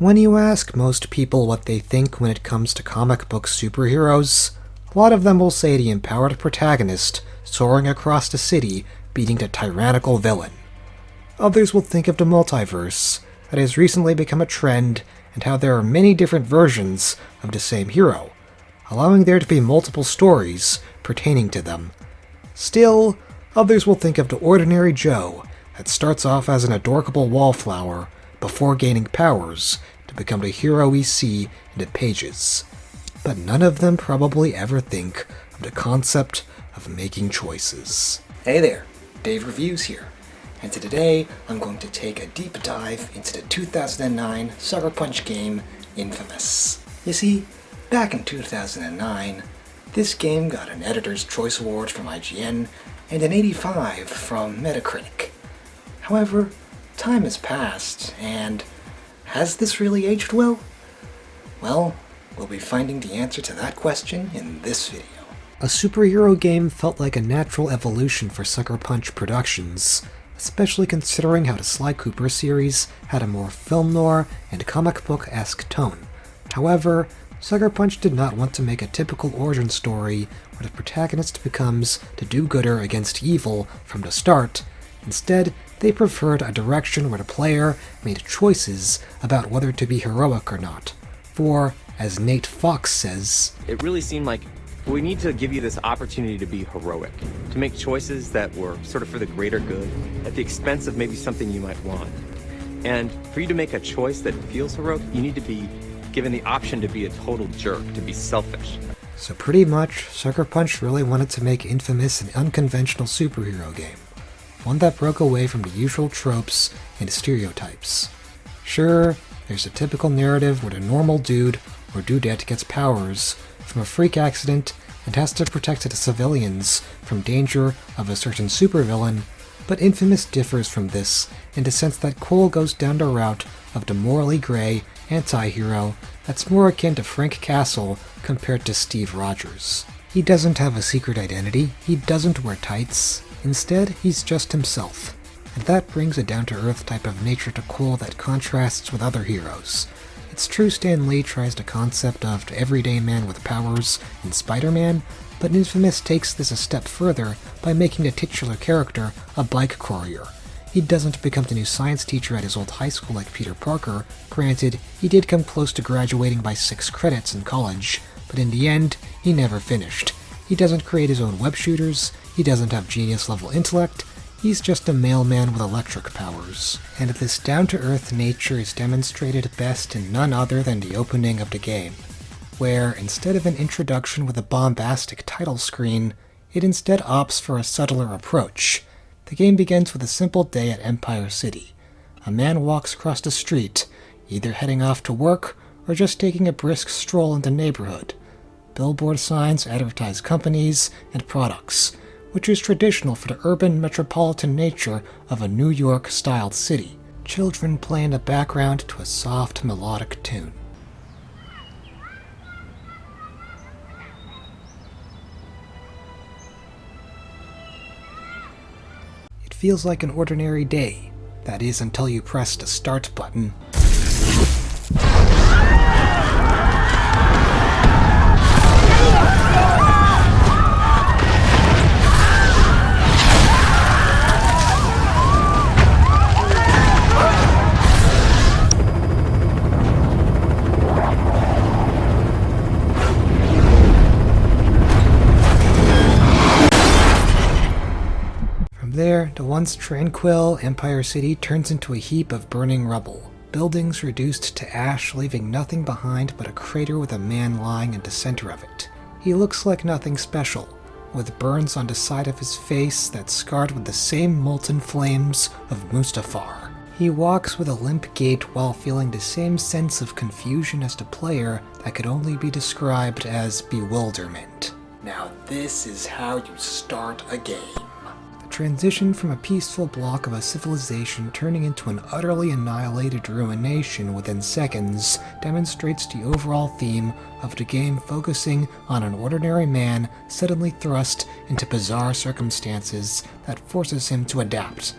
When you ask most people what they think when it comes to comic book superheroes, a lot of them will say the empowered protagonist soaring across the city beating the tyrannical villain. Others will think of the multiverse that has recently become a trend and how there are many different versions of the same hero, allowing there to be multiple stories pertaining to them. Still, others will think of the ordinary Joe that starts off as an adorable wallflower before gaining powers to become the hero we see in the pages. But none of them probably ever think of the concept of making choices. Hey there, Dave Reviews here, and today I'm going to take a deep dive into the 2009 Sucker Punch game inFAMOUS. You see, back in 2009, this game got an Editor's Choice Award from IGN and an 85 from Metacritic. However, time has passed, and has this really aged well? Well, we'll be finding the answer to that question in this video. A superhero game felt like a natural evolution for Sucker Punch Productions, especially considering how the Sly Cooper series had a more film noir and comic book-esque tone. However, Sucker Punch did not want to make a typical origin story where the protagonist becomes the do-gooder against evil from the start. Instead, they preferred a direction where the player made choices about whether to be heroic or not. For, as Nate Fox says, it really seemed like we need to give you this opportunity to be heroic, to make choices that were sort of for the greater good, at the expense of maybe something you might want. And for you to make a choice that feels heroic, you need to be given the option to be a total jerk, to be selfish. So pretty much, Sucker Punch really wanted to make inFAMOUS an unconventional superhero game. One that broke away from the usual tropes and stereotypes. Sure, there's a typical narrative where the normal dude or dudette gets powers from a freak accident and has to protect the civilians from danger of a certain supervillain, but inFAMOUS differs from this in the sense that Cole goes down the route of the morally gray anti-hero that's more akin to Frank Castle compared to Steve Rogers. He doesn't have a secret identity, he doesn't wear tights, instead he's just himself, and that brings a down-to-earth type of nature to Cole that contrasts with other heroes. It's true Stan Lee tries the concept of the everyday man with powers in Spider-Man, but inFAMOUS takes this a step further by making the titular character a bike courier. He doesn't become the new science teacher at his old high school like Peter Parker. Granted, he did come close to graduating by 6 credits in college, but in the end, he never finished. He doesn't create his own web shooters, he doesn't have genius-level intellect, he's just a mailman with electric powers. And this down-to-earth nature is demonstrated best in none other than the opening of the game, where, instead of an introduction with a bombastic title screen, it instead opts for a subtler approach. The game begins with a simple day at Empire City. A man walks across the street, either heading off to work or just taking a brisk stroll in the neighborhood. Billboard signs advertise companies and products, which is traditional for the urban metropolitan nature of a New York-styled city. Children play in the background to a soft melodic tune. It feels like an ordinary day. That is until you press the start button. There, the once tranquil Empire City turns into a heap of burning rubble. Buildings reduced to ash, leaving nothing behind but a crater with a man lying in the center of it. He looks like nothing special, with burns on the side of his face that's scarred with the same molten flames of Mustafar. He walks with a limp gait while feeling the same sense of confusion as the player that could only be described as bewilderment. Now this is how you start a game. Transition from a peaceful block of a civilization turning into an utterly annihilated ruination within seconds demonstrates the overall theme of the game, focusing on an ordinary man suddenly thrust into bizarre circumstances that forces him to adapt.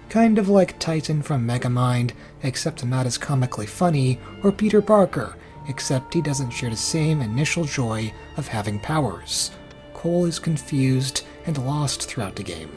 Kind of like Titan from Megamind, except not as comically funny, or Peter Parker, except he doesn't share the same initial joy of having powers. Cole is confused and lost throughout the game,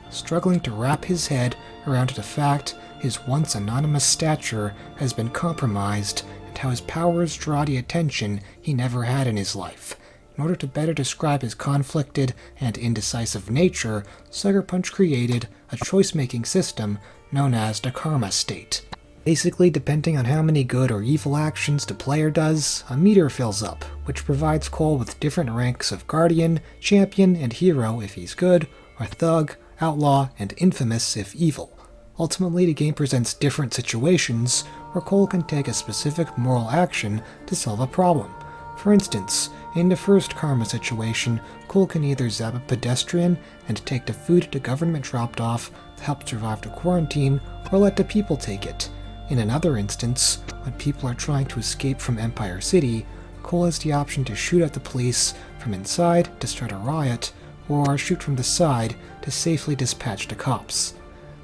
struggling to wrap his head around the fact his once anonymous stature has been compromised and how his powers draw the attention he never had in his life. In order to better describe his conflicted and indecisive nature, Sucker Punch created a choice-making system known as the Karma State. Basically, depending on how many good or evil actions the player does, a meter fills up, which provides Cole with different ranks of Guardian, Champion, and Hero if he's good, or Thug, Outlaw, and Infamous if evil. Ultimately, the game presents different situations where Cole can take a specific moral action to solve a problem. For instance, in the first Karma situation, Cole can either zap a pedestrian and take the food the government dropped off to help survive the quarantine, or let the people take it. In another instance, when people are trying to escape from Empire City, Cole has the option to shoot at the police from inside to start a riot, or shoot from the side to safely dispatch the cops.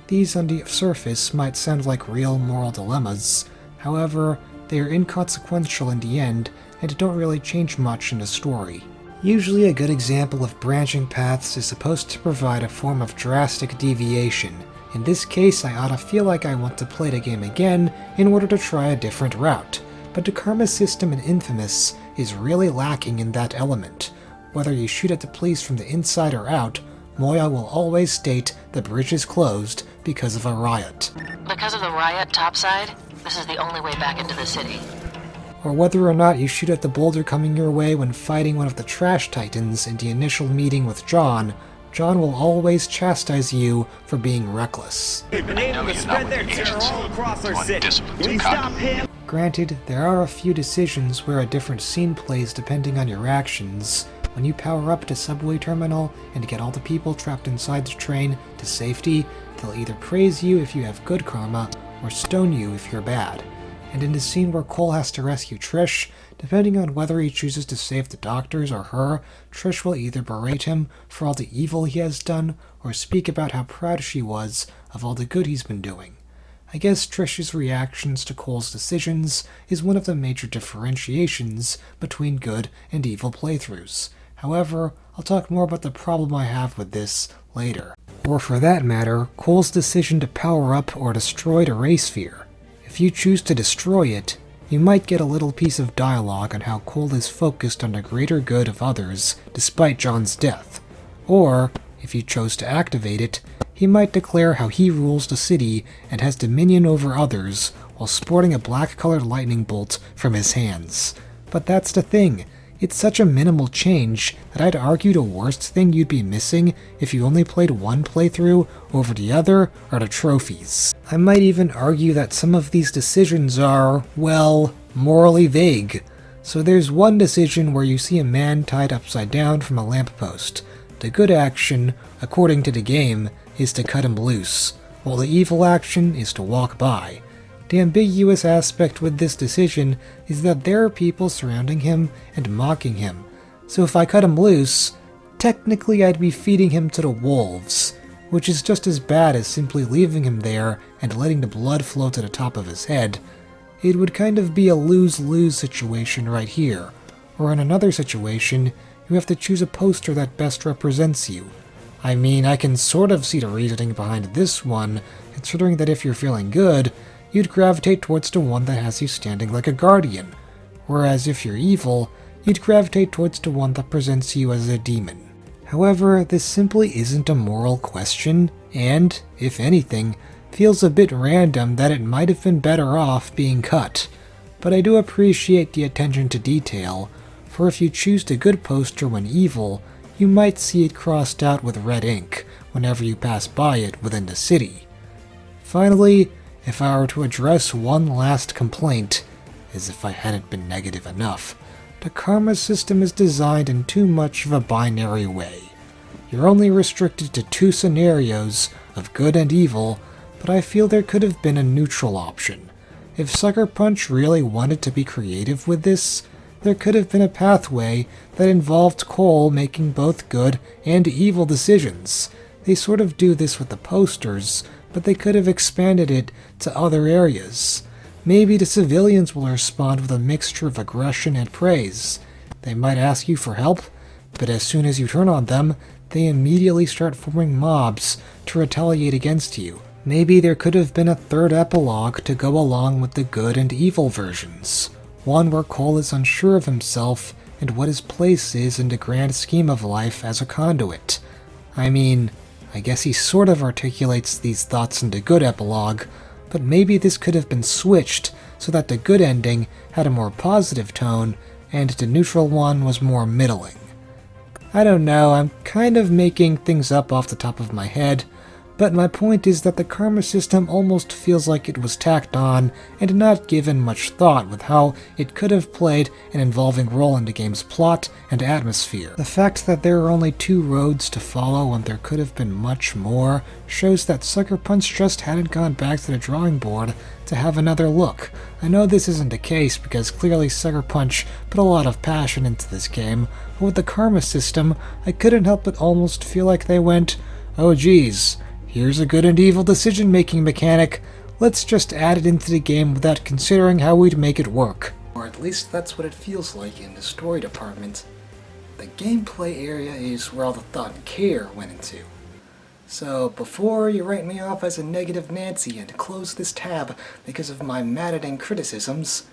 These on the surface might sound like real moral dilemmas, however, they are inconsequential in the end and don't really change much in the story. Usually a good example of branching paths is supposed to provide a form of drastic deviation. In this case, I ought to feel like I want to play the game again in order to try a different route, but the karma system in Infamous is really lacking in that element. Whether you shoot at the police from the inside or out, Moya will always state the bridge is closed because of a riot. Because of the riot topside, this is the only way back into the city. Or whether or not you shoot at the boulder coming your way when fighting one of the Trash Titans in the initial meeting with John, John will always chastise you for being reckless. They've been able to spread their terror all across our city. Can you stop him? Granted, there are a few decisions where a different scene plays depending on your actions. When you power up at a subway terminal and get all the people trapped inside the train to safety, they'll either praise you if you have good karma, or stone you if you're bad. And in the scene where Cole has to rescue Trish, depending on whether he chooses to save the doctors or her, Trish will either berate him for all the evil he has done, or speak about how proud she was of all the good he's been doing. I guess Trish's reactions to Cole's decisions is one of the major differentiations between good and evil playthroughs. However, I'll talk more about the problem I have with this later. Or for that matter, Cole's decision to power up or destroy the ray sphere. If you choose to destroy it, you might get a little piece of dialogue on how Cole is focused on the greater good of others despite John's death. Or, if you chose to activate it, he might declare how he rules the city and has dominion over others while sporting a black-colored lightning bolt from his hands. But that's the thing. It's such a minimal change that I'd argue the worst thing you'd be missing if you only played one playthrough over the other are the trophies. I might even argue that some of these decisions are, well, morally vague. So there's one decision where you see a man tied upside down from a lamppost. The good action, according to the game, is to cut him loose, while the evil action is to walk by. The ambiguous aspect with this decision is that there are people surrounding him and mocking him, so if I cut him loose, technically I'd be feeding him to the wolves, which is just as bad as simply leaving him there and letting the blood flow to the top of his head. It would kind of be a lose-lose situation right here, or in another situation, you have to choose a poster that best represents you. I mean, I can sort of see the reasoning behind this one, considering that if you're feeling good, you'd gravitate towards the one that has you standing like a guardian, whereas if you're evil, you'd gravitate towards the one that presents you as a demon. However, this simply isn't a moral question, and, if anything, feels a bit random that it might have been better off being cut. But I do appreciate the attention to detail, for if you choose the good poster when evil, you might see it crossed out with red ink whenever you pass by it within the city. Finally, if I were to address one last complaint, as if I hadn't been negative enough, the karma system is designed in too much of a binary way. You're only restricted to two scenarios of good and evil, but I feel there could have been a neutral option. If Sucker Punch really wanted to be creative with this, there could have been a pathway that involved Cole making both good and evil decisions. They sort of do this with the posters, but they could have expanded it to other areas. Maybe the civilians will respond with a mixture of aggression and praise. They might ask you for help, but as soon as you turn on them, they immediately start forming mobs to retaliate against you. Maybe there could have been a third epilogue to go along with the good and evil versions. One where Cole is unsure of himself and what his place is in the grand scheme of life as a conduit. I mean, I guess he sort of articulates these thoughts in the good epilogue, but maybe this could have been switched so that the good ending had a more positive tone and the neutral one was more middling. I don't know, I'm kind of making things up off the top of my head, but my point is that the karma system almost feels like it was tacked on and not given much thought with how it could have played an involving role in the game's plot and atmosphere. The fact that there are only 2 roads to follow when there could have been much more shows that Sucker Punch just hadn't gone back to the drawing board to have another look. I know this isn't the case because clearly Sucker Punch put a lot of passion into this game, but with the karma system, I couldn't help but almost feel like they went, oh geez, here's a good and evil decision-making mechanic, let's just add it into the game without considering how we'd make it work. Or at least that's what it feels like in the story department. The gameplay area is where all the thought and care went into. So before you write me off as a negative Nancy and close this tab because of my maddening criticisms,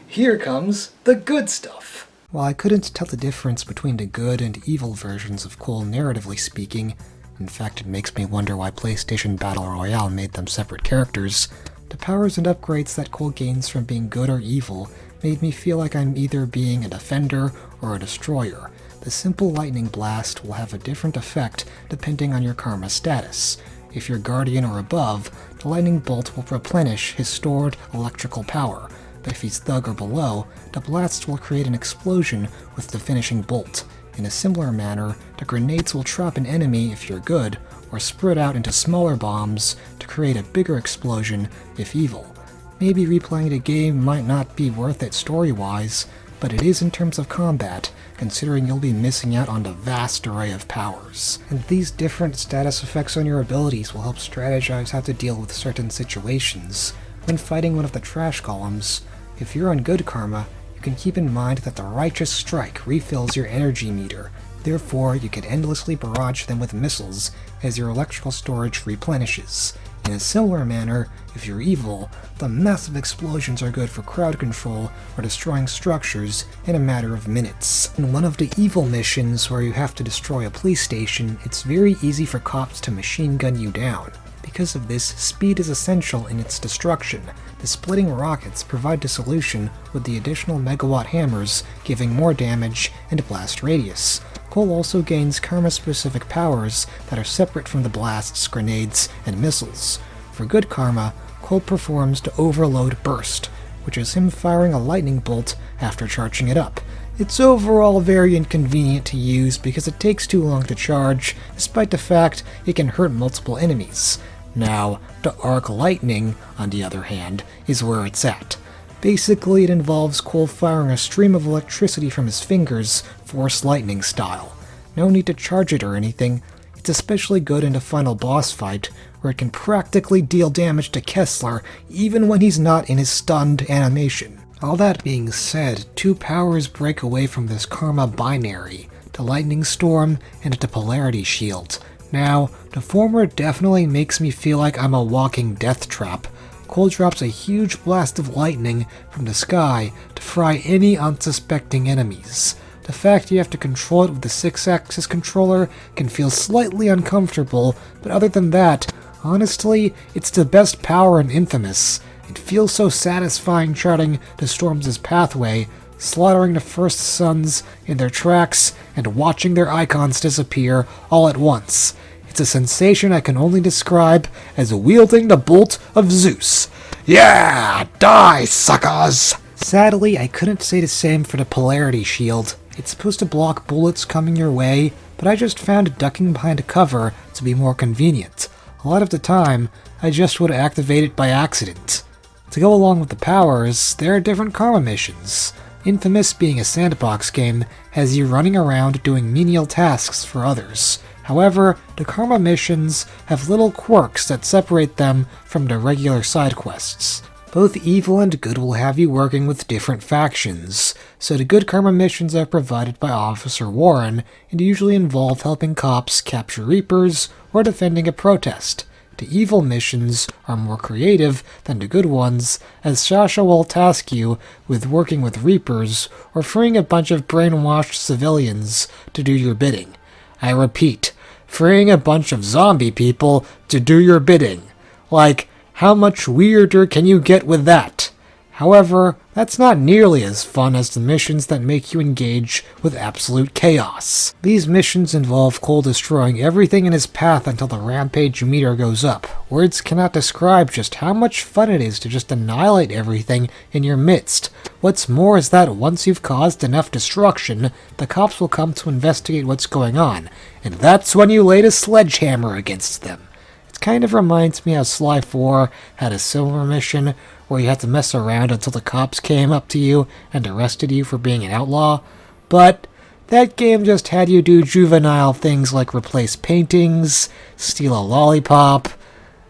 here comes the good stuff. While I couldn't tell the difference between the good and evil versions of Cole narratively speaking, in fact, it makes me wonder why PlayStation Battle Royale made them separate characters. The powers and upgrades that Cole gains from being good or evil made me feel like I'm either being a defender or a destroyer. The simple lightning blast will have a different effect depending on your karma status. If you're guardian or above, the lightning bolt will replenish his stored electrical power, but if he's thug or below, the blast will create an explosion with the finishing bolt. In a similar manner, the grenades will trap an enemy if you're good, or spread out into smaller bombs to create a bigger explosion if evil. Maybe replaying the game might not be worth it story-wise, but it is in terms of combat, considering you'll be missing out on the vast array of powers. And these different status effects on your abilities will help strategize how to deal with certain situations. When fighting one of the trash golems, if you're on good karma, you can keep in mind that the righteous strike refills your energy meter. Therefore, you can endlessly barrage them with missiles as your electrical storage replenishes. In a similar manner, if you're evil, the massive explosions are good for crowd control or destroying structures in a matter of minutes. In one of the evil missions where you have to destroy a police station, it's very easy for cops to machine gun you down. Because of this, speed is essential in its destruction. The splitting rockets provide the solution with the additional megawatt hammers giving more damage and blast radius. Cole also gains karma-specific powers that are separate from the blasts, grenades, and missiles. For good karma, Cole performs the Overload Burst, which is him firing a lightning bolt after charging it up. It's overall very inconvenient to use because it takes too long to charge, despite the fact it can hurt multiple enemies. Now, the Arc Lightning, on the other hand, is where it's at. Basically, it involves Cole firing a stream of electricity from his fingers, Force Lightning style. No need to charge it or anything. It's especially good in the final boss fight, where it can practically deal damage to Kessler even when he's not in his stunned animation. All that being said, 2 powers break away from this karma binary, the Lightning Storm and the Polarity Shield. Now, the former definitely makes me feel like I'm a walking death trap. Cole drops a huge blast of lightning from the sky to fry any unsuspecting enemies. The fact you have to control it with the 6-axis controller can feel slightly uncomfortable, but other than that, honestly, it's the best power in inFAMOUS. It feels so satisfying charting the Storms' pathway, slaughtering the First Sons in their tracks, and watching their icons disappear all at once. It's a sensation I can only describe as wielding the Bolt of Zeus. Yeah! Die, suckers! Sadly, I couldn't say the same for the Polarity Shield. It's supposed to block bullets coming your way, but I just found ducking behind cover to be more convenient. A lot of the time, I just would activate it by accident. To go along with the powers, there are different karma missions. inFAMOUS being a sandbox game has you running around doing menial tasks for others. However, the Karma missions have little quirks that separate them from the regular side quests. Both evil and good will have you working with different factions, so the good Karma missions are provided by Officer Warren and usually involve helping cops capture Reapers or defending a protest. The evil missions are more creative than the good ones, as Sasha will task you with working with Reapers or freeing a bunch of brainwashed civilians to do your bidding. I repeat, freeing a bunch of zombie people to do your bidding. Like, how much weirder can you get with that? However, that's not nearly as fun as the missions that make you engage with absolute chaos. These missions involve Cole destroying everything in his path until the rampage meter goes up. Words cannot describe just how much fun it is to just annihilate everything in your midst. What's more is that once you've caused enough destruction, the cops will come to investigate what's going on, and that's when you laid a sledgehammer against them. It kind of reminds me how Sly 4 had a similar mission where you had to mess around until the cops came up to you and arrested you for being an outlaw, but that game just had you do juvenile things like replace paintings, steal a lollipop.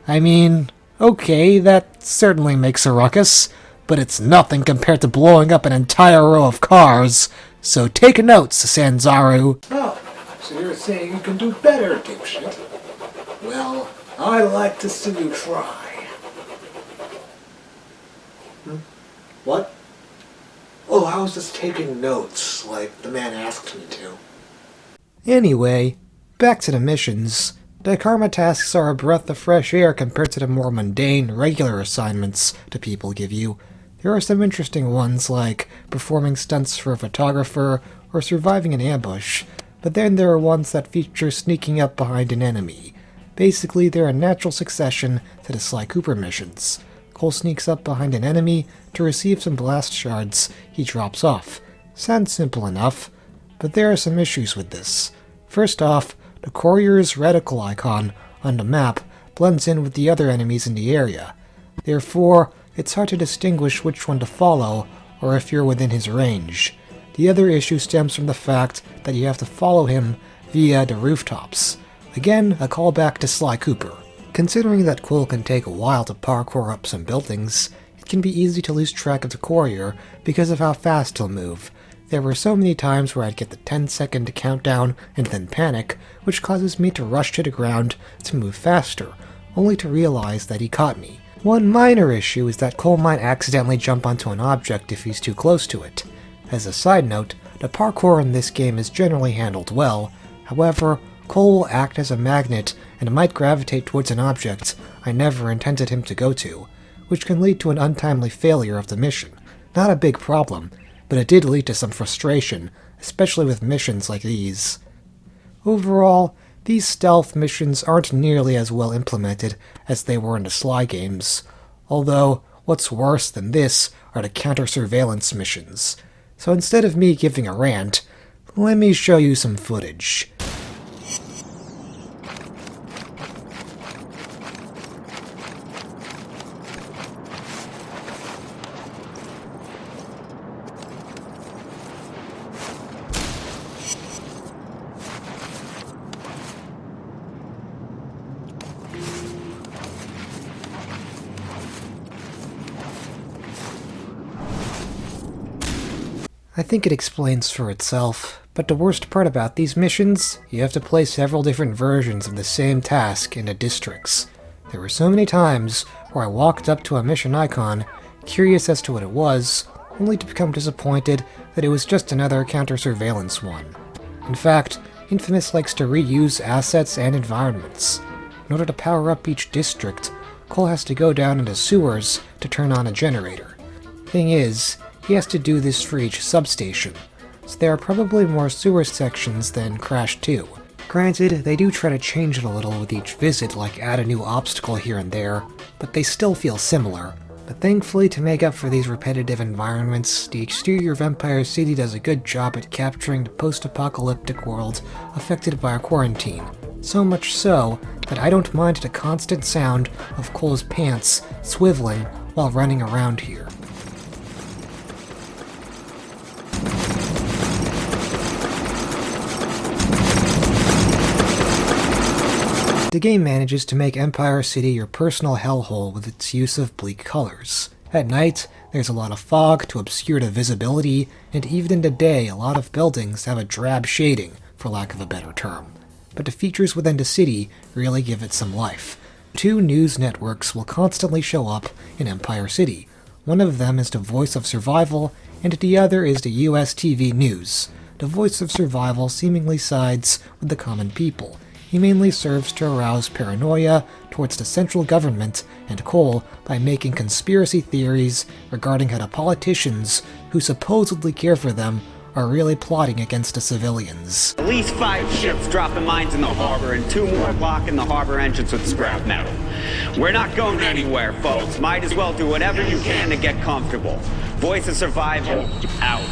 I mean, okay, that certainly makes a ruckus, but it's nothing compared to blowing up an entire row of cars, so take notes, Sanzaru. Oh, so you're saying you can do better, dipshit? Well, I'd like to see you try. What? Oh, I was just taking notes, like the man asked me to. Anyway, back to the missions. The Karma tasks are a breath of fresh air compared to the more mundane, regular assignments the people give you. There are some interesting ones, like performing stunts for a photographer or surviving an ambush, but then there are ones that feature sneaking up behind an enemy. Basically, they're a natural succession to the Sly Cooper missions. Cole sneaks up behind an enemy to receive some blast shards he drops off. Sounds simple enough, but there are some issues with this. First off, the courier's reticle icon on the map blends in with the other enemies in the area. Therefore, it's hard to distinguish which one to follow or if you're within his range. The other issue stems from the fact that you have to follow him via the rooftops. Again, a callback to Sly Cooper. Considering that Quill can take a while to parkour up some buildings, it can be easy to lose track of the courier because of how fast he'll move. There were so many times where I'd get the 10-second countdown and then panic, which causes me to rush to the ground to move faster, only to realize that he caught me. One minor issue is that Cole might accidentally jump onto an object if he's too close to it. As a side note, the parkour in this game is generally handled well. However, Cole will act as a magnet and might gravitate towards an object I never intended him to go to, which can lead to an untimely failure of the mission. Not a big problem, but it did lead to some frustration, especially with missions like these. Overall, these stealth missions aren't nearly as well implemented as they were in the Sly games, although what's worse than this are the counter-surveillance missions. So instead of me giving a rant, let me show you some footage. I think it explains for itself, but the worst part about these missions, you have to play several different versions of the same task in the districts. There were so many times where I walked up to a mission icon, curious as to what it was, only to become disappointed that it was just another counter-surveillance one. In fact, inFAMOUS likes to reuse assets and environments. In order to power up each district, Cole has to go down into sewers to turn on a generator. Thing is, he has to do this for each substation, so there are probably more sewer sections than Crash 2. Granted, they do try to change it a little with each visit, like add a new obstacle here and there, but they still feel similar. But thankfully, to make up for these repetitive environments, the exterior of Empire City does a good job at capturing the post-apocalyptic world affected by a quarantine. So much so that I don't mind the constant sound of Cole's pants swiveling while running around here. the game manages to make Empire City your personal hellhole with its use of bleak colors. At night, there's a lot of fog to obscure the visibility, and even in the day, a lot of buildings have a drab shading, for lack of a better term. But the features within the city really give it some life. 2 news networks will constantly show up in Empire City. One of them is the Voice of Survival, and the other is the US TV News. The Voice of Survival seemingly sides with the common people. He mainly serves to arouse paranoia towards the central government and Cole by making conspiracy theories regarding how the politicians who supposedly care for them are really plotting against the civilians. At least 5 ships dropping mines in the harbor and 2 more blocking the harbor entrance with scrap metal. We're not going anywhere, folks. Might as well do whatever you can to get comfortable. Voice of Survival, out.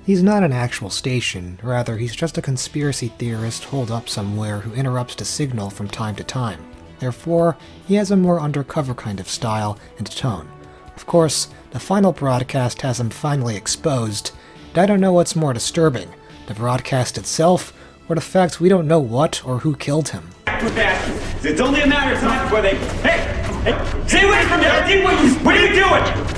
He's not an actual station, rather he's just a conspiracy theorist holed up somewhere who interrupts the signal from time to time. Therefore, he has a more undercover kind of style and tone. Of course, the final broadcast has him finally exposed, and I don't know what's more disturbing, the broadcast itself, or the fact we don't know what or who killed him. It's only a matter of time before they... Hey! Stay away from me! I did what are you doing?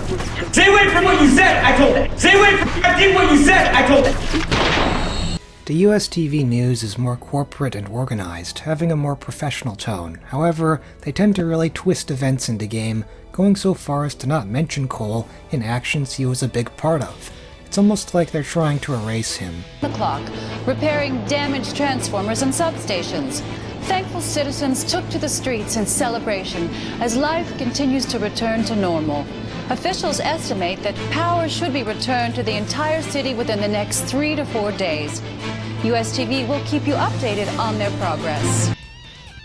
Stay away from what you said, I told you! Stay away from... I did what you said, I told you! The US TV News is more corporate and organized, having a more professional tone. However, they tend to really twist events in the game, going so far as to not mention Cole in actions he was a big part of. It's almost like they're trying to erase him. The clock, repairing damaged transformers and substations. Thankful citizens took to the streets in celebration as life continues to return to normal. Officials estimate that power should be returned to the entire city within the next 3 to 4 days. US TV will keep you updated on their progress.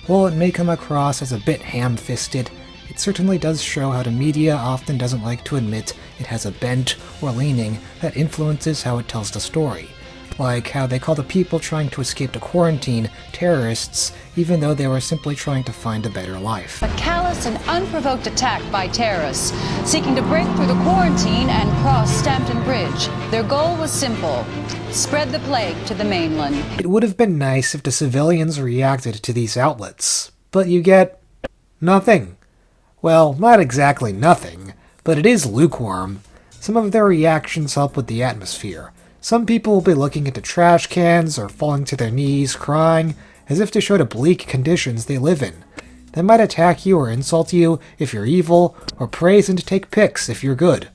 While it may come across as a bit ham-fisted, it certainly does show how the media often doesn't like to admit it has a bent or leaning that influences how it tells the story. Like how they call the people trying to escape the quarantine terrorists, even though they were simply trying to find a better life. A callous and unprovoked attack by terrorists seeking to break through the quarantine and cross Stampton Bridge. Their goal was simple: spread the plague to the mainland. It would have been nice if the civilians reacted to these outlets, but you get nothing. Well, not exactly nothing, but it is lukewarm. Some of their reactions help with the atmosphere. Some people will be looking at the trash cans or falling to their knees, crying, as if to show the bleak conditions they live in. They might attack you or insult you if you're evil, or praise and take pics if you're good.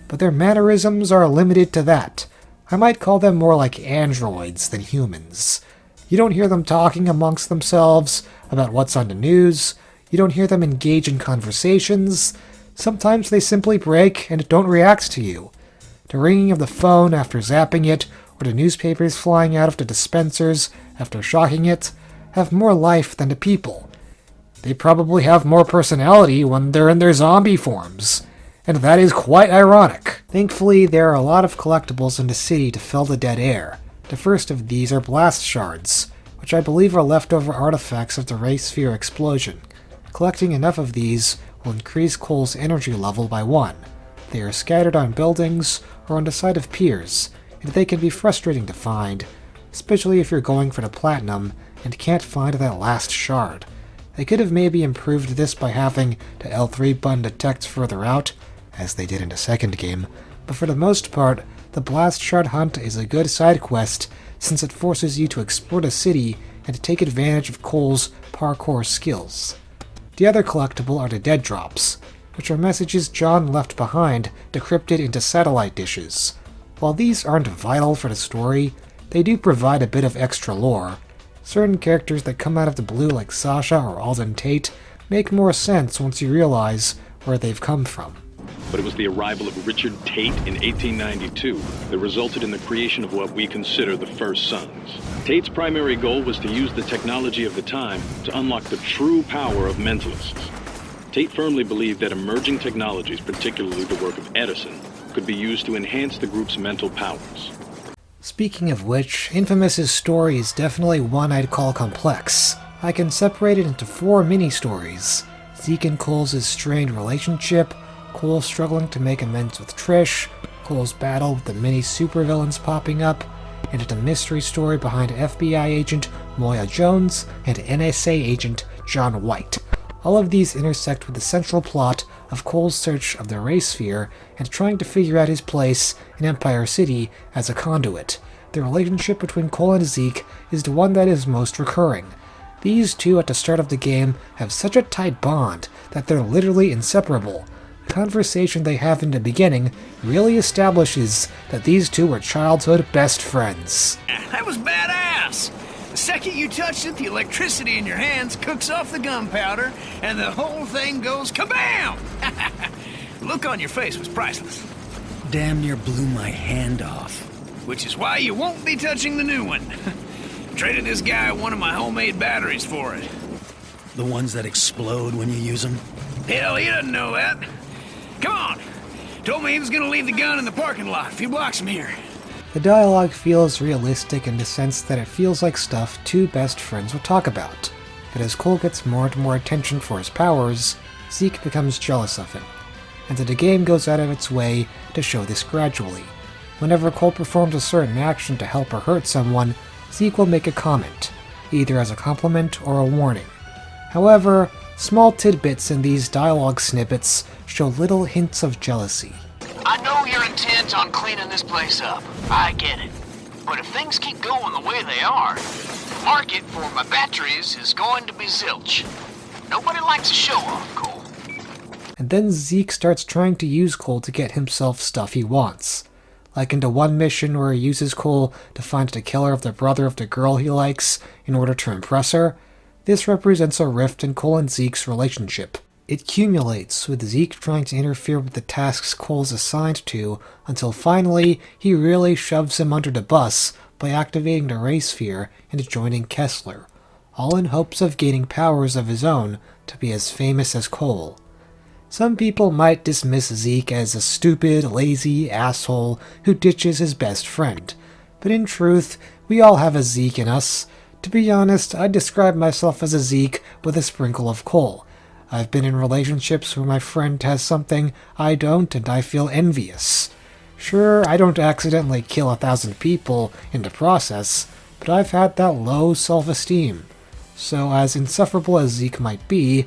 But their mannerisms are limited to that. I might call them more like androids than humans. You don't hear them talking amongst themselves about what's on the news. You don't hear them engage in conversations. Sometimes they simply break and don't react to you. The ringing of the phone after zapping it, or the newspapers flying out of the dispensers after shocking it, have more life than the people. They probably have more personality when they're in their zombie forms. And that is quite ironic. Thankfully, there are a lot of collectibles in the city to fill the dead air. The first of these are blast shards, which I believe are leftover artifacts of the Ray Sphere explosion. Collecting enough of these will increase Cole's energy level by 1. They are scattered on buildings or on the side of piers, and they can be frustrating to find, especially if you're going for the platinum and can't find that last shard. They could have maybe improved this by having the L3 button detect further out, as they did in the second game, but for the most part, the blast shard hunt is a good side quest since it forces you to explore the city and to take advantage of Cole's parkour skills. The other collectible are the dead drops, which are messages John left behind decrypted into satellite dishes. While these aren't vital for the story, they do provide a bit of extra lore. Certain characters that come out of the blue like Sasha or Alden Tate make more sense once you realize where they've come from. But it was the arrival of Richard Tate in 1892 that resulted in the creation of what we consider the First Sons. Tate's primary goal was to use the technology of the time to unlock the true power of mentalists. Tate firmly believed that emerging technologies, particularly the work of Edison, could be used to enhance the group's mental powers. Speaking of which, inFAMOUS' story is definitely one I'd call complex. I can separate it into 4 mini-stories. Zeke and Cole's strained relationship, Cole struggling to make amends with Trish, Cole's battle with the many supervillains popping up, and the mystery story behind FBI agent Moya Jones and NSA agent John White. All of these intersect with the central plot of Cole's search of the Ray Sphere and trying to figure out his place in Empire City as a conduit. The relationship between Cole and Zeke is the one that is most recurring. These two at the start of the game have such a tight bond that they're literally inseparable. The conversation they have in the beginning really establishes that these two were childhood best friends. That was badass! The second you touch it, the electricity in your hands cooks off the gunpowder, and the whole thing goes kabam! The look on your face was priceless. Damn near blew my hand off. Which is why you won't be touching the new one. Traded this guy one of my homemade batteries for it. The ones that explode when you use them? Hell, he doesn't know that. Come on! Told me he was gonna leave the gun in the parking lot a few blocks from here. The dialogue feels realistic in the sense that it feels like stuff two best friends would talk about. But as Cole gets more and more attention for his powers, Zeke becomes jealous of him. And so the game goes out of its way to show this gradually. Whenever Cole performs a certain action to help or hurt someone, Zeke will make a comment, either as a compliment or a warning. However, small tidbits in these dialogue snippets show little hints of jealousy. I know you're intent on cleaning this place up. I get it. But if things keep going the way they are, the market for my batteries is going to be zilch. Nobody likes a show-off, Cole. And then Zeke starts trying to use Cole to get himself stuff he wants. Like in the one mission where he uses Cole to find the killer of the brother of the girl he likes in order to impress her, this represents a rift in Cole and Zeke's relationship. It cumulates, with Zeke trying to interfere with the tasks Cole's assigned to, until finally he really shoves him under the bus by activating the Ray Sphere and joining Kessler, all in hopes of gaining powers of his own to be as famous as Cole. Some people might dismiss Zeke as a stupid, lazy asshole who ditches his best friend, but in truth, we all have a Zeke in us. To be honest, I'd describe myself as a Zeke with a sprinkle of Cole. I've been in relationships where my friend has something I don't, and I feel envious. Sure, I don't accidentally kill 1,000 people in the process, but I've had that low self-esteem. So as insufferable as Zeke might be,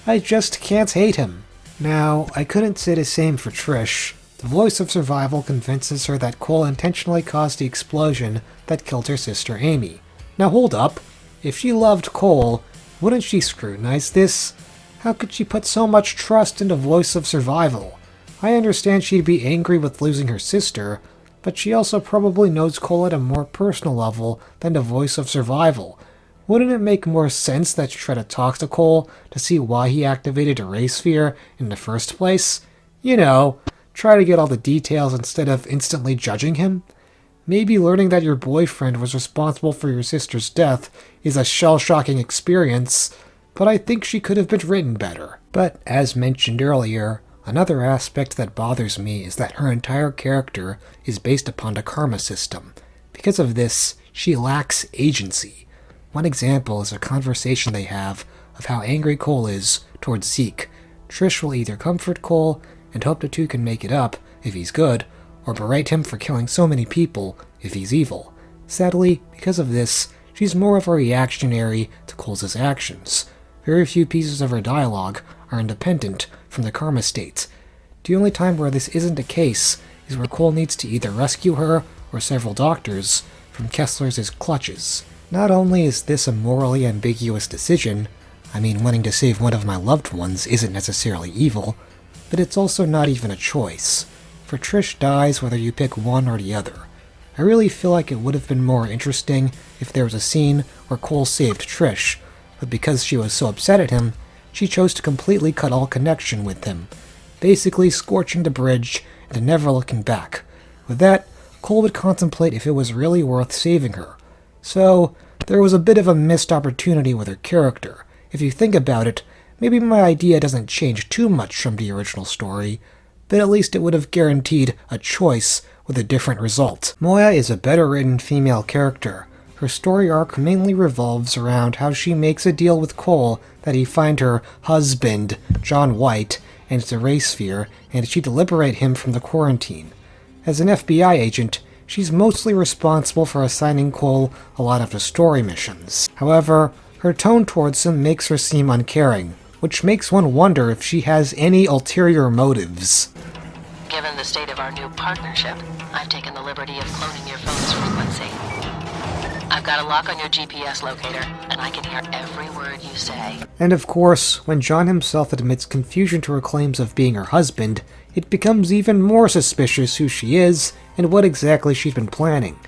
I just can't hate him. Now, I couldn't say the same for Trish. The voice of survival convinces her that Cole intentionally caused the explosion that killed her sister Amy. Now hold up. If she loved Cole, wouldn't she scrutinize this? How could she put so much trust in the voice of survival? I understand she'd be angry with losing her sister, but she also probably knows Cole at a more personal level than the voice of survival. Wouldn't it make more sense that she try to talk to Cole to see why he activated a Ray Sphere in the first place? You know, try to get all the details instead of instantly judging him? Maybe learning that your boyfriend was responsible for your sister's death is a shell-shocking experience, but I think she could have been written better. But as mentioned earlier, another aspect that bothers me is that her entire character is based upon the karma system. Because of this, she lacks agency. One example is a conversation they have of how angry Cole is towards Zeke. Trish will either comfort Cole and hope the two can make it up if he's good, or berate him for killing so many people if he's evil. Sadly, because of this, she's more of a reactionary to Cole's actions. Very few pieces of her dialogue are independent from the karma state. The only time where this isn't the case is where Cole needs to either rescue her or several doctors from Kessler's clutches. Not only is this a morally ambiguous decision, I mean wanting to save one of my loved ones isn't necessarily evil, but it's also not even a choice. For Trish dies whether you pick one or the other. I really feel like it would have been more interesting if there was a scene where Cole saved Trish, but because she was so upset at him, she chose to completely cut all connection with him, basically scorching the bridge and never looking back. With that, Cole would contemplate if it was really worth saving her. So, there was a bit of a missed opportunity with her character. If you think about it, maybe my idea doesn't change too much from the original story, but at least it would have guaranteed a choice with a different result. Moya is a better written female character. Her story arc mainly revolves around how she makes a deal with Cole that he find her husband, John White, and the Ray Sphere, and she to liberate him from the quarantine. As an FBI agent, she's mostly responsible for assigning Cole a lot of the story missions. However, Her tone towards him makes her seem uncaring, which makes one wonder if she has any ulterior motives. Given the state of our new partnership, I've taken the liberty of cloning your phone's frequency. I've got a lock on your GPS locator, and I can hear every word you say. And of course, when John himself admits confusion to her claims of being her husband, it becomes even more suspicious who she is and what exactly she's been planning.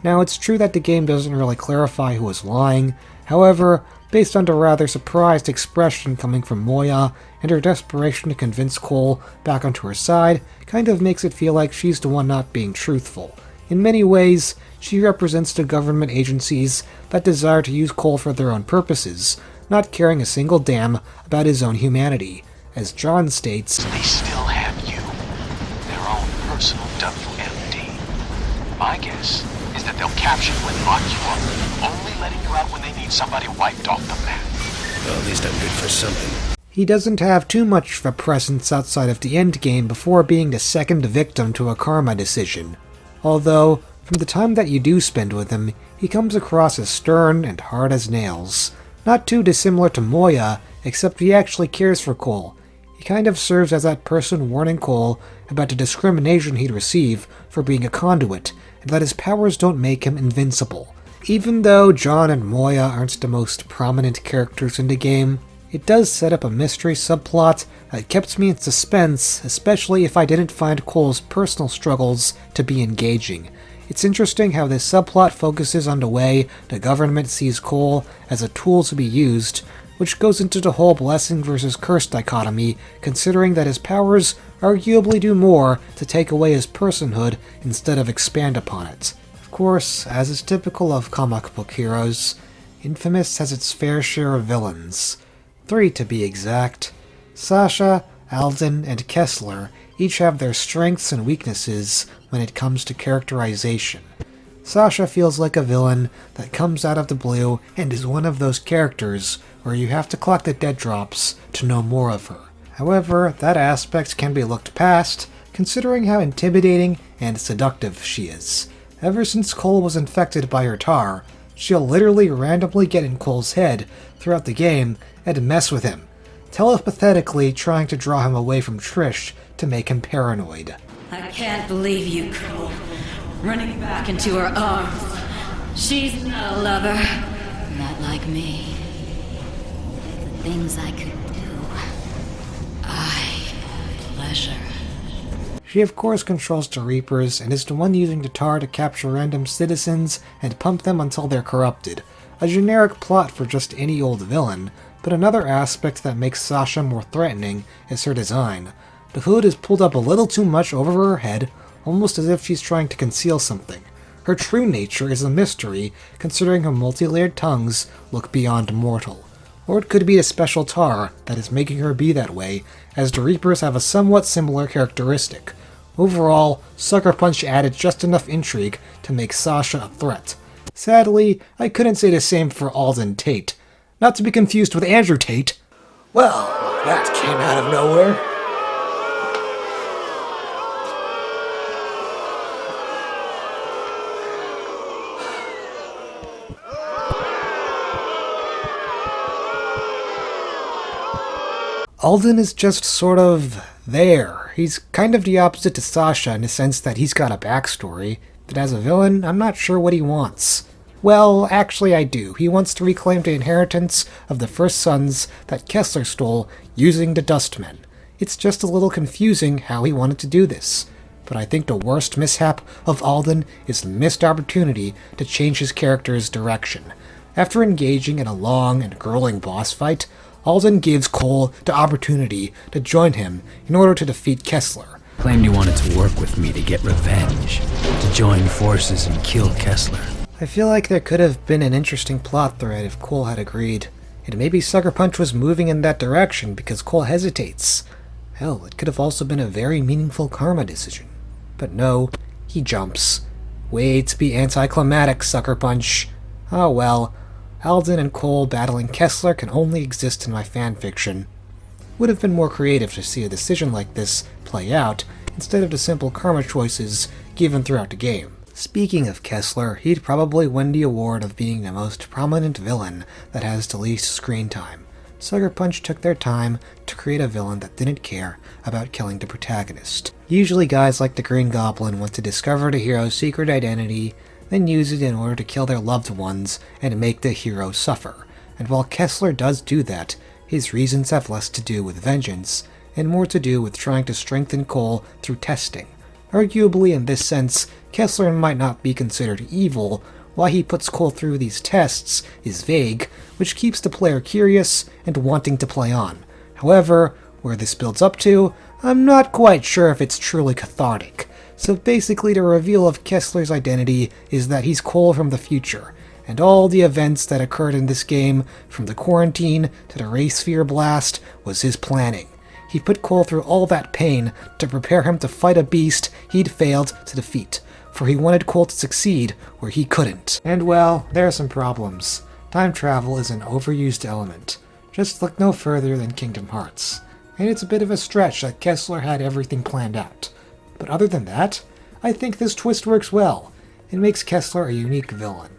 Now, it's true that the game doesn't really clarify who is lying. However, based on the rather surprised expression coming from Moya and her desperation to convince Cole back onto her side, kind of makes it feel like she's the one not being truthful. In many ways, she represents the government agencies that desire to use Cole for their own purposes, not caring a single damn about his own humanity. As John states, They still have you, their own personal WMD. My guess is that they'll capture you and lock you up, only letting you out when they need somebody wiped off the map. Well, at least I'm good for something. he doesn't have too much of a presence outside of the endgame before being the second victim to a karma decision. Although, from the time that you do spend with him, he comes across as stern and hard as nails. Not too dissimilar to Moya, except he actually cares for Cole. He kind of serves as that person warning Cole about the discrimination he'd receive for being a conduit, and that his powers don't make him invincible. Even though John and Moya aren't the most prominent characters in the game, it does set up a mystery subplot that kept me in suspense, especially if I didn't find Cole's personal struggles to be engaging. It's interesting how this subplot focuses on the way the government sees Cole as a tool to be used, which goes into the whole blessing versus curse dichotomy, considering that his powers arguably do more to take away his personhood instead of expand upon it. Of course, as is typical of comic book heroes, inFAMOUS has its fair share of villains. 3 to be exact. Sasha, Alden, and Kessler each have their strengths and weaknesses when it comes to characterization. Sasha feels like a villain that comes out of the blue and is one of those characters where you have to collect the dead drops to know more of her. However, that aspect can be looked past, considering how intimidating and seductive she is. Ever since Cole was infected by her tar, she'll literally randomly get in Cole's head throughout the game and mess with him, telepathetically trying to draw him away from Trish to make him paranoid. I can't believe you, Cole. Running back into her arms. She's not a lover. Not like me. The things I could do. I have pleasure. She of course controls the Reapers and is the one using the tar to capture random citizens and pump them until they're corrupted. A generic plot for just any old villain, but another aspect that makes Sasha more threatening is her design. The hood is pulled up a little too much over her head, almost as if she's trying to conceal something. Her true nature is a mystery, considering her multi-layered tongues look beyond mortal. Or it could be a special tar that is making her be that way, as the Reapers have a somewhat similar characteristic. Overall, Sucker Punch added just enough intrigue to make Sasha a threat. Sadly, I couldn't say the same for Alden Tate. Not to be confused with Andrew Tate. Well, that came out of nowhere. Alden is just sort of there. He's kind of the opposite to Sasha in the sense that he's got a backstory, but as a villain, I'm not sure what he wants. Well, actually I do. He wants to reclaim the inheritance of the first sons that Kessler stole using the Dustmen. It's just a little confusing how he wanted to do this. But I think the worst mishap of Alden is the missed opportunity to change his character's direction. After engaging in a long and grueling boss fight, Alden gives Cole the opportunity to join him in order to defeat Kessler. Claimed you wanted to work with me to get revenge, to join forces and kill Kessler. I feel like there could have been an interesting plot thread if Cole had agreed. And maybe Sucker Punch was moving in that direction because Cole hesitates. Hell, it could have also been a very meaningful karma decision. But no, he jumps. Way to be anticlimactic, Sucker Punch. Oh well. Alden and Cole battling Kessler can only exist in my fanfiction. Would have been more creative to see a decision like this play out, instead of the simple karma choices given throughout the game. Speaking of Kessler, he'd probably win the award of being the most prominent villain that has the least screen time. Sucker Punch took their time to create a villain that didn't care about killing the protagonist. Usually guys like the Green Goblin want to discover the hero's secret identity, then use it in order to kill their loved ones and make the hero suffer. And while Kessler does do that, his reasons have less to do with vengeance, and more to do with trying to strengthen Cole through testing. Arguably, in this sense, Kessler might not be considered evil. Why he puts Cole through these tests is vague, which keeps the player curious and wanting to play on. However, where this builds up to, I'm not quite sure if it's truly cathartic. So basically the reveal of Kessler's identity is that he's Cole from the future, and all the events that occurred in this game, from the quarantine to the Ray Sphere blast, was his planning. He put Cole through all that pain to prepare him to fight a beast he'd failed to defeat, for he wanted Cole to succeed where he couldn't. And well, there are some problems. Time travel is an overused element. Just look no further than Kingdom Hearts. And it's a bit of a stretch that Kessler had everything planned out. But other than that, I think this twist works well. It makes Kessler a unique villain.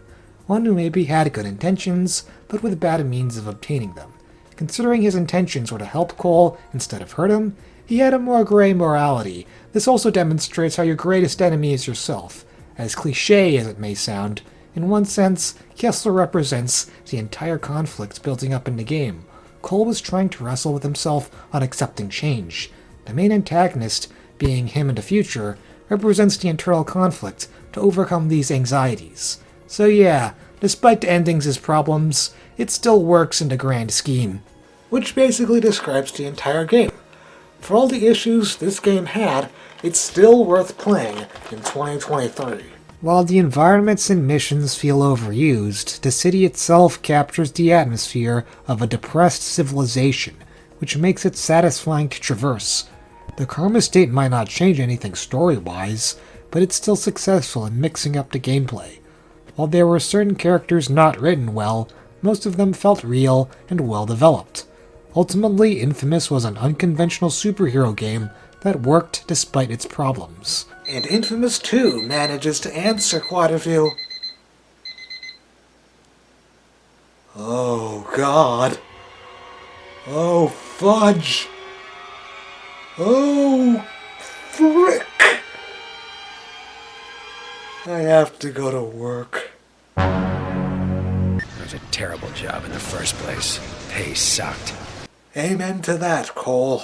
One who maybe had good intentions, but with bad means of obtaining them. Considering his intentions were to help Cole instead of hurt him, he had a more gray morality. This also demonstrates how your greatest enemy is yourself. As cliché as it may sound, in one sense, Kessler represents the entire conflict building up in the game. Cole was trying to wrestle with himself on accepting change. The main antagonist, being him in the future, represents the internal conflict to overcome these anxieties. So yeah, despite the endings' problems, it still works in the grand scheme. Which basically describes the entire game. For all the issues this game had, it's still worth playing in 2023. While the environments and missions feel overused, the city itself captures the atmosphere of a depressed civilization, which makes it satisfying to traverse. The Karma State might not change anything story-wise, but it's still successful in mixing up the gameplay. While there were certain characters not written well, most of them felt real and well developed. Ultimately, inFAMOUS was an unconventional superhero game that worked despite its problems. And inFAMOUS 2 manages to answer quite a few. Oh God. Oh fudge. Oh frick. I have to go to work. It was a terrible job in the first place. Pay sucked. Amen to that, Cole.